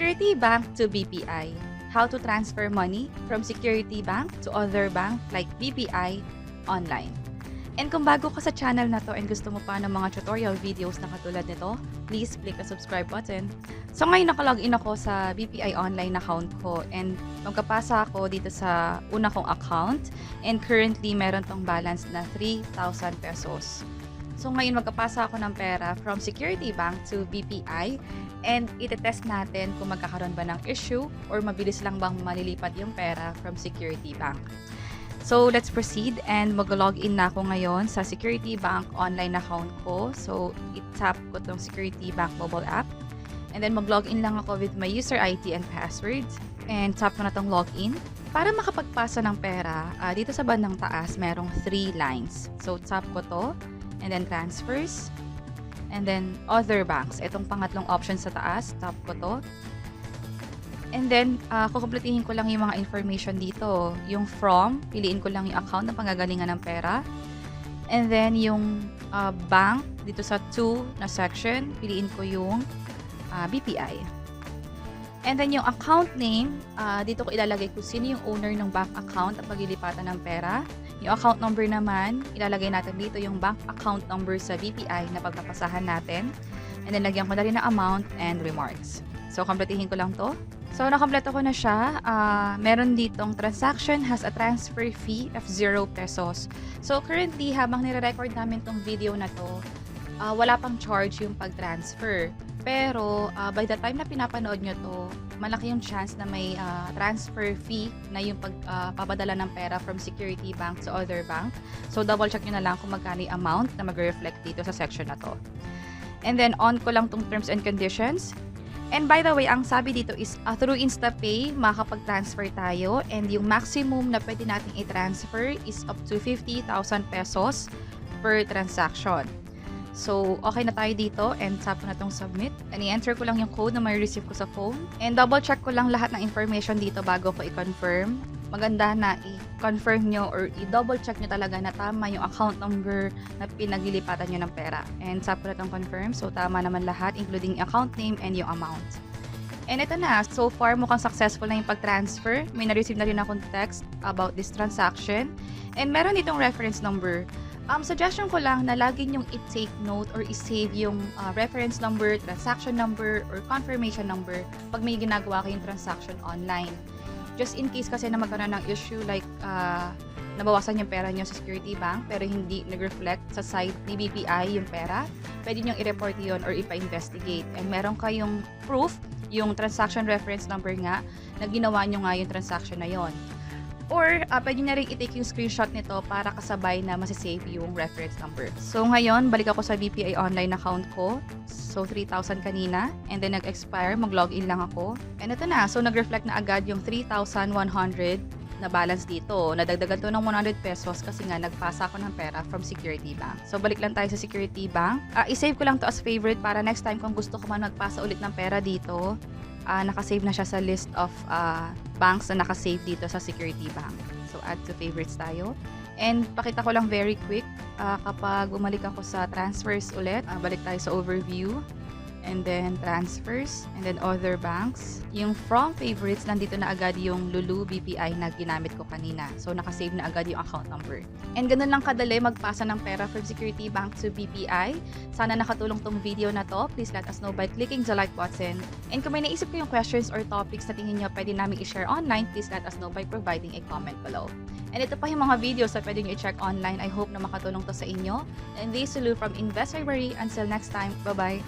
Security Bank to BPI. How to transfer money from Security Bank to other bank like BPI online. And kung bago ka sa channel na to and gusto mo pa ng mga tutorial videos na katulad nito, please click the subscribe button. So ngayon nakalogin ako sa BPI online account ko and magkapasa ako dito sa una kong account and currently meron tong balance na 3,000 pesos. So ngayon magkapasa ako ng pera from Security Bank to BPI and itetest natin kung magkakaroon ba ng issue or mabilis lang bang malilipat yung pera from Security Bank. So let's proceed and mag-login na ako ngayon sa Security Bank online account ko. So i-tap ko tong Security Bank mobile app and then mag-login lang ako with my user ID and passwords and tap ko na tong login. Para makapagpasa ng pera, dito sa bandang taas merong 3 lines. So tap ko to and then transfers and then other banks. Itong pangatlong option sa taas, tap ko to. And then, kukumpletihin ko lang yung mga information dito. Yung from, piliin ko lang yung account na panggagalingan ng pera. And then, yung bank, dito sa to na section, piliin ko yung BPI. And then, yung account name, dito ko ilalagay kung sino yung owner ng bank account at paglilipatan ng pera. Yung account number naman, ilalagay natin dito yung bank account number sa BPI na pagpapasahan natin. And then, lagyan ko na rin ng amount and remarks. So, kompletihin ko lang to. So, nakompleto ko na siya. Meron ditong transaction has a transfer fee of 0 pesos. So, currently, habang nire-record namin tong video na to, wala pang charge yung pag-transfer. Pero, by the time na pinapanood nyo to, malaki yung chance na may transfer fee na yung pagpapadala ng pera from Security Bank to other bank. So, double check nyo na lang kung magkano yung amount na mag-reflect dito sa section na to. And then, on ko lang tong terms and conditions. And by the way, ang sabi dito is through InstaPay, makakapag-transfer tayo and yung maximum na pwede nating i-transfer is up to 50,000 pesos per transaction. So, okay na tayo dito and tap ko na tong submit. And i-enter ko lang yung code na may receive ko sa phone. And double check ko lang lahat ng information dito bago ko i-confirm. Maganda na i-confirm nyo or i-double check nyo talaga na tama yung account number na pinaglilipatan nyo ng pera. And tap ko na itong confirm. So, tama naman lahat including account name and yung amount. And ito na. So far, mukhang successful na yung pag-transfer. May na-receive na rin akong text about this transaction. And meron ditong reference number. Suggestion ko lang na lagi nyong i-take note or i-save yung reference number, transaction number, or confirmation number pag may ginagawa kayong transaction online. Just in case kasi na magkaroon ng issue like nabawasan yung pera nyo sa Security Bank pero hindi nag-reflect sa site ni BPI yung pera, pwede nyong i-report yun or ipa-investigate. And meron kayong proof, yung transaction reference number nga, na ginawa nyo nga yung transaction na yon. Or, pwede na rin i-take yung screenshot nito para kasabay na masisave yung reference number. So, ngayon, balik ako sa BPI online account ko. So, 3,000 kanina. And then, nag-expire. Mag-login lang ako. And ito na. So, nag-reflect na agad yung 3,100 na balance dito. Nadagdagan to ng 100 pesos kasi nga nagpasa ako ng pera from Security Bank. So, balik lang tayo sa Security Bank. I-save ko lang to as favorite para next time kung gusto ko man magpasa ulit ng pera dito, nakasave na siya sa list of banks na nakasave dito sa Security Bank. So, add to favorites tayo. And pakita ko lang very quick, kapag bumalik ako sa transfers ulit, balik tayo sa overview. And then transfers, and then other banks. Yung from favorites, nandito na agad yung Lulu BPI na ginamit ko kanina. So, nakasave na agad yung account number. And ganun lang kadali magpasa ng pera from Security Bank to BPI. Sana nakatulong tong video na to. Please let us know by clicking the like button. And kung may naisip kayong questions or topics na tingin nyo pwede namin i-share online, please let us know by providing a comment below. And ito pa yung mga videos na pwede nyo i-check online. I hope na makatulong to sa inyo. And this is Lulu from Invest Library. Until next time, bye-bye!